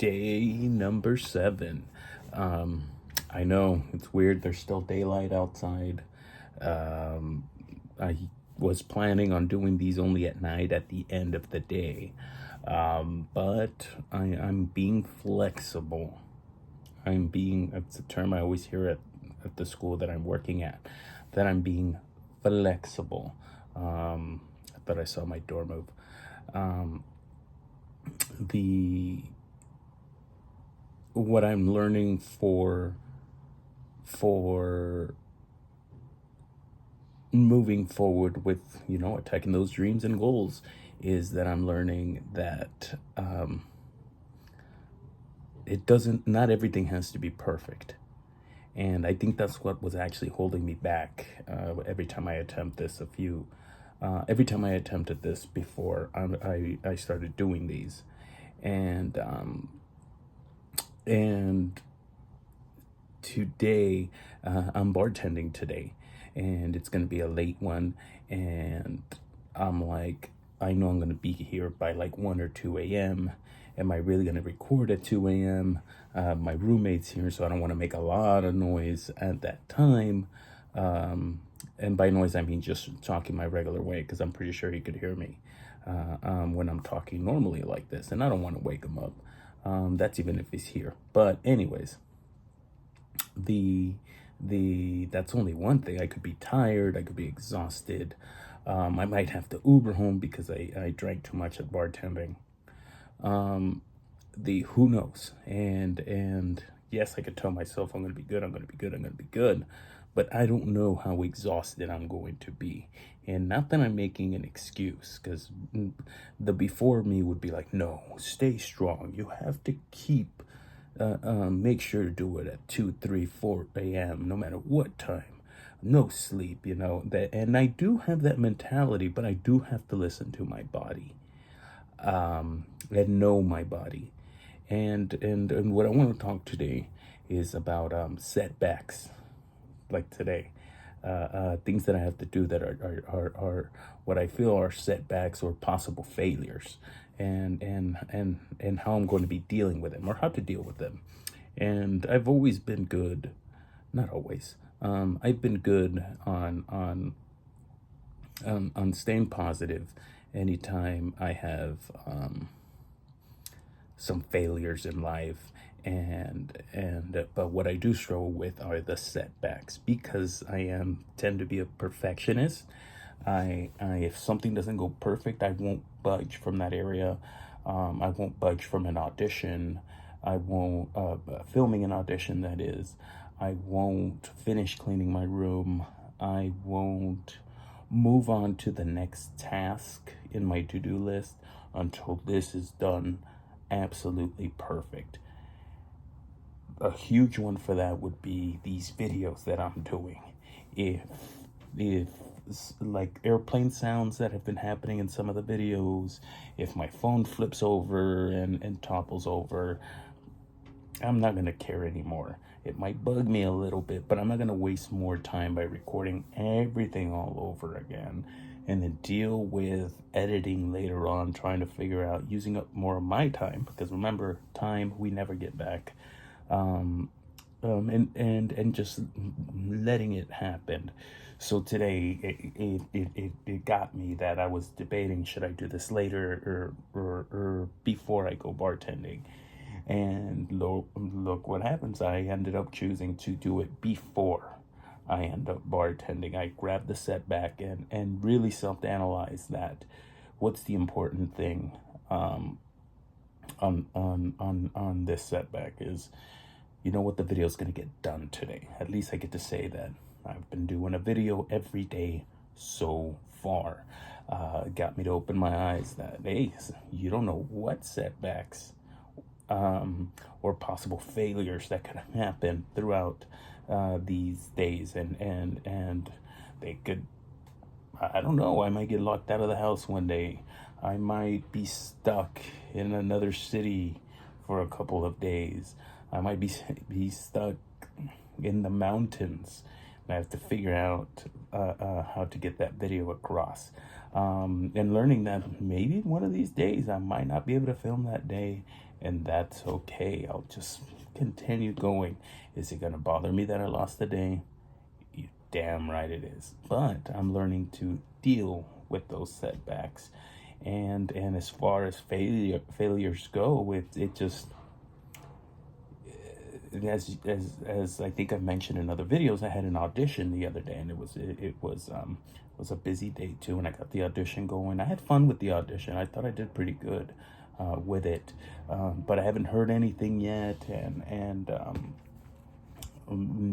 Day number 7. I know it's weird. There's still daylight outside. I was planning on doing these only at night at the end of the day. But I'm being flexible. That's a term I always hear at the school that I'm working at, that I'm being flexible. I thought I saw my door move. What I'm learning for moving forward with, attacking those dreams and goals is that I'm learning that not everything has to be perfect. And I think that's what was actually holding me back every time I attempted this before I started doing these. And today, I'm bartending today, and it's going to be a late one. And I'm like, I know I'm going to be here by like 1 or 2 a.m. Am I really going to record at 2 a.m.? My roommate's here, so I don't want to make a lot of noise at that time. And by noise, I mean just talking my regular way, because I'm pretty sure he could hear me when I'm talking normally like this. And I don't want to wake him up. That's even if he's here. But anyways, that's only one thing. I could be tired. I could be exhausted. I might have to Uber home because I drank too much at bartending. Who knows? And yes, I could tell myself I'm going to be good. I'm going to be good. I'm going to be good. But I don't know how exhausted I'm going to be. And not that I'm making an excuse, because the before me would be like, no, stay strong. You have to make sure to do it at 2, 3, 4 a.m., no matter what time. No sleep, and I do have that mentality, but I do have to listen to my body, and know my body. And what I want to talk today is about setbacks, like today. Things that I have to do that are what I feel are setbacks or possible failures, and how I'm going to be dealing with them, or how to deal with them. And I've always been good, not always. I've been good on staying positive anytime I have some failures in life. But what I do struggle with are the setbacks, because I tend to be a perfectionist. If something doesn't go perfect, I won't budge from that area. I won't budge from an audition. I won't filming an audition, that is. I won't finish cleaning my room. I won't move on to the next task in my to-do list until this is done absolutely perfect. A huge one for that would be these videos that I'm doing. If like airplane sounds that have been happening in some of the videos, if my phone flips over and topples over, I'm not gonna care anymore. It might bug me a little bit, but I'm not gonna waste more time by recording everything all over again and then deal with editing later on, trying to figure out using up more of my time, because remember, time we never get back. And just letting it happen. So today it got me that I was debating, should I do this later or before I go bartending? And look what happens. I ended up choosing to do it before I end up bartending. I grabbed the setback and really self-analyze that. What's the important thing on this setback is, what, the video is going to get done today. At least I get to say that I've been doing a video every day so far. Got me to open my eyes that, hey, you don't know what setbacks or possible failures that could happen throughout these days, and they could, I don't know, I might get locked out of the house one day. I might be stuck in another city for a couple of days. I might be stuck in the mountains. I have to figure out how to get that video across. And learning that maybe one of these days I might not be able to film that day, and that's okay. I'll just continue going. Is it gonna bother me that I lost the day? You damn right it is. But I'm learning to deal with those setbacks, and as far as failures go, it just, as I think I mentioned in other videos, I had an audition the other day, and it was a busy day too, and I got the audition going. I had fun with the audition. I thought I did pretty good with it, but I haven't heard anything yet, and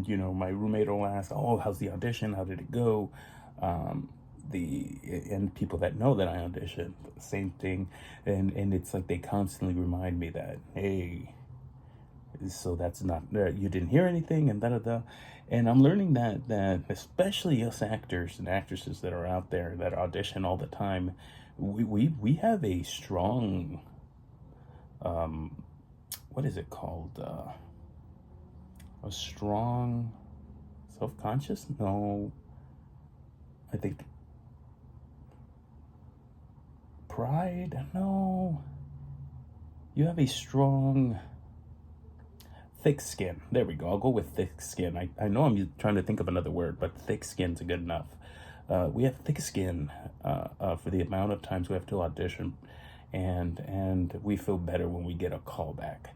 you know, my roommate will ask, "Oh, how's the audition? How did it go?" Um, and people that know that I audition, same thing, and it's like they constantly remind me that, hey, so that's not, you didn't hear anything, and da da da. And I'm learning that especially us actors and actresses that are out there that audition all the time, we have a strong, what is it called, a strong self-conscious, no, I think pride, no, you have a strong thick skin. There we go. I'll go with thick skin. I know I'm trying to think of another word, but thick skin's good enough. We have thick skin for the amount of times we have to audition, and we feel better when we get a callback.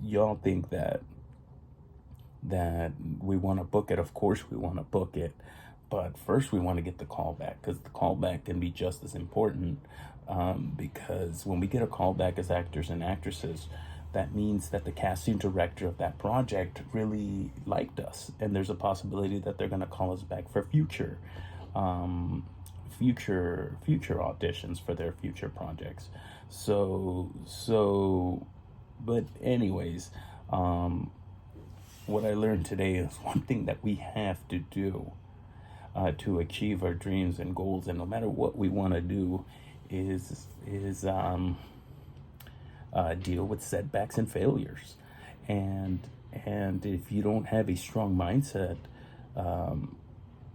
Y'all think that we want to book it. Of course we want to book it, but first we want to get the callback, because the callback can be just as important, because when we get a callback as actors and actresses, that means that the casting director of that project really liked us, and there's a possibility that they're going to call us back for future auditions for their future projects. But anyways, what I learned today is one thing that we have to do to achieve our dreams and goals, and no matter what we want to do, is deal with setbacks and failures. And if you don't have a strong mindset,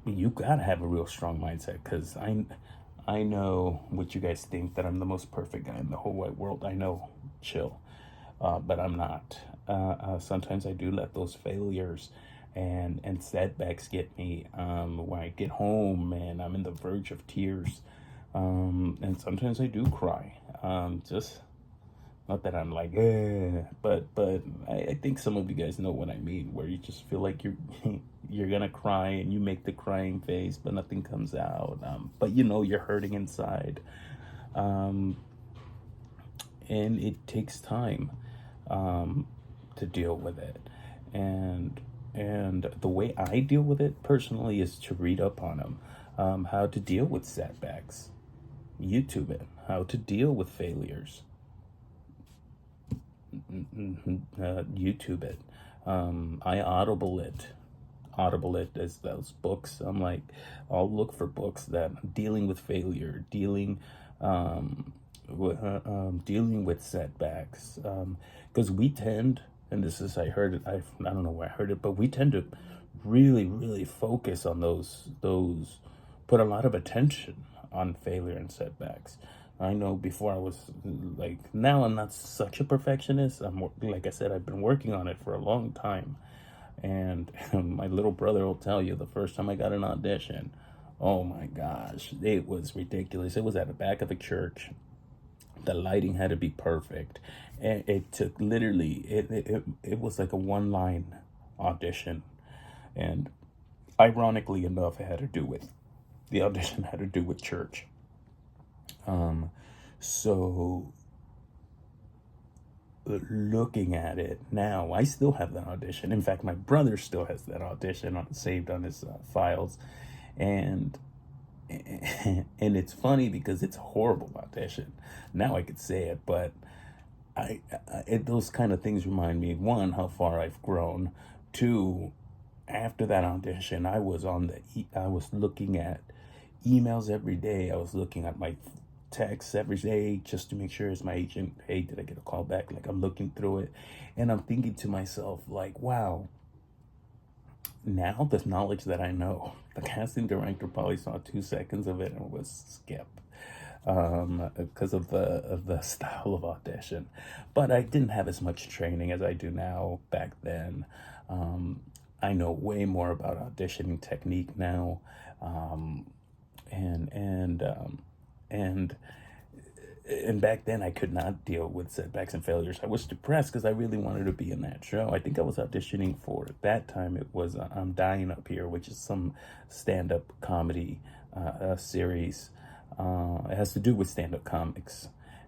you gotta have a real strong mindset, because I know what you guys think, that I'm the most perfect guy in the whole wide world. I know, chill, but I'm not. Sometimes I do let those failures and setbacks get me, when I get home and I'm in the verge of tears, and sometimes I do cry, just not that I'm like, but I think some of you guys know what I mean, where you just feel like you're gonna cry, and you make the crying face, but nothing comes out. But you know you're hurting inside, and it takes time to deal with it. And the way I deal with it personally is to read up on them, how to deal with setbacks, YouTube it, how to deal with failures. YouTube it. I audible it as those books. I'm like, I'll look for books that dealing with failure, dealing with setbacks, because we tend, and this is, I heard it, I don't know where I heard it, but we tend to really focus on those, put a lot of attention on failure and setbacks. I know before I was like, now I'm not such a perfectionist. Like I said, I've been working on it for a long time. And my little brother will tell you, the first time I got an audition, oh my gosh, it was ridiculous. It was at the back of a church. The lighting had to be perfect. And it took literally, it was like a one-line audition. And ironically enough, the audition had to do with church. So looking at it now, I still have that audition. In fact, my brother still has that audition saved on his files, and it's funny because it's a horrible audition. Now I could say it, but those kind of things remind me, one, how far I've grown. Two, after that audition, I was looking at emails every day. I was looking at my texts every day just to make sure, as my agent, hey, did I get a call back? Like, I'm looking through it, and I'm thinking to myself, like, wow, now the knowledge that I know, the casting director probably saw 2 seconds of it and was skip. because of the style of audition. But I didn't have as much training as I do now back then. I know way more about auditioning technique now, and and and back then I could not deal with setbacks and failures. I was depressed because I really wanted to be in that show. I think I was auditioning for, at that time it was I'm Dying Up Here, which is some stand-up comedy series. It has to do with stand-up comics,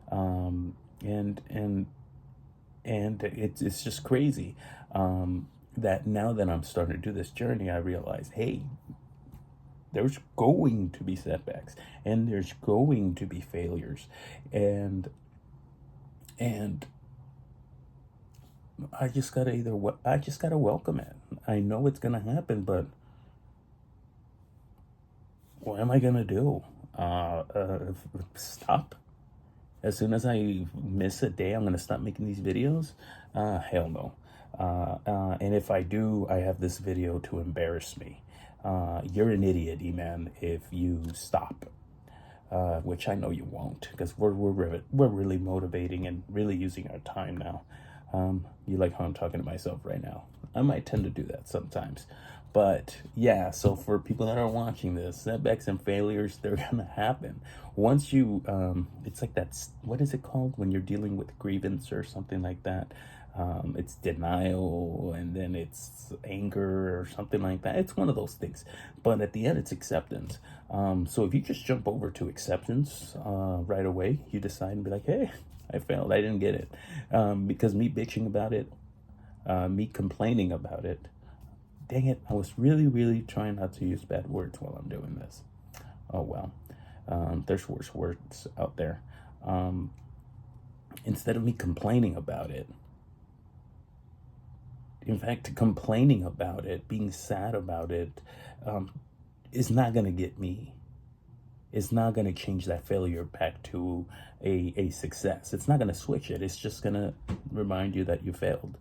and it's just crazy, that now that I'm starting to do this journey, I realize, hey, there's going to be setbacks and there's going to be failures, and I just gotta welcome it. I know it's gonna happen, but what am I gonna do? Stop? As soon as I miss a day, I'm gonna stop making these videos? Hell no. And if I do, I have this video to embarrass me. You're an idiot, E-Man, if you stop. Which I know you won't, because we're really motivating and really using our time now. You like how I'm talking to myself right now. I might tend to do that sometimes. But yeah, so for people that are watching this, setbacks and failures, they're gonna happen. Once you, it's like that's, what is it called when you're dealing with grievance or something like that? It's denial, and then it's anger or something like that. It's one of those things. But at the end, it's acceptance. So if you just jump over to acceptance right away, you decide and be like, hey, I failed. I didn't get it. Because me bitching about it, me complaining about it, dang it, I was really trying not to use bad words while I'm doing this. Oh, well. There's worse words out there. Instead of me complaining about it, in fact, complaining about it, being sad about it, is not going to get me. It's not going to change that failure back to a success. It's not going to switch it. It's just going to remind you that you failed.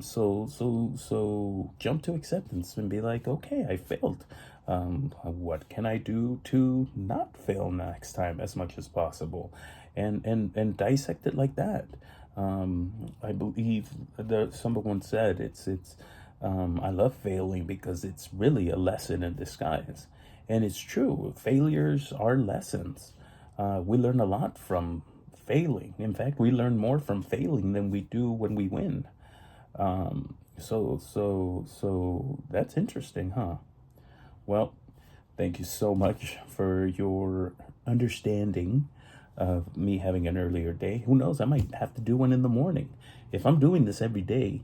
So jump to acceptance and be like, okay, I failed. What can I do to not fail next time as much as possible? And dissect it like that. I believe that someone said it's I love failing because it's really a lesson in disguise. And it's true. Failures are lessons. We learn a lot from failing. In fact, we learn more from failing than we do when we win. So that's interesting, huh? Well, thank you so much for your understanding of me having an earlier day. Who knows? I might have to do one in the morning. If I'm doing this every day,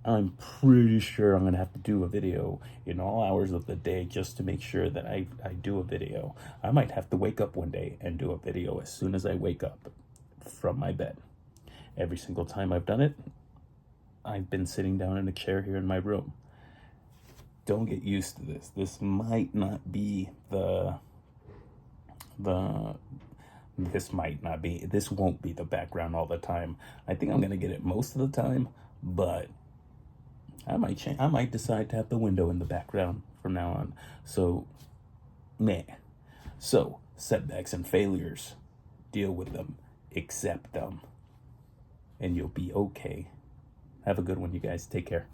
I'm pretty sure I'm going to have to do a video in all hours of the day just to make sure that I do a video. I might have to wake up one day and do a video as soon as I wake up from my bed. Every single time I've done it, I've been sitting down in a chair here in my room. Don't get used to this. This might not be this won't be the background all the time. I think I'm gonna get it most of the time, but I might decide to have the window in the background from now on. So, meh. So, setbacks and failures, deal with them, accept them, and you'll be okay. Have a good one, you guys. Take care.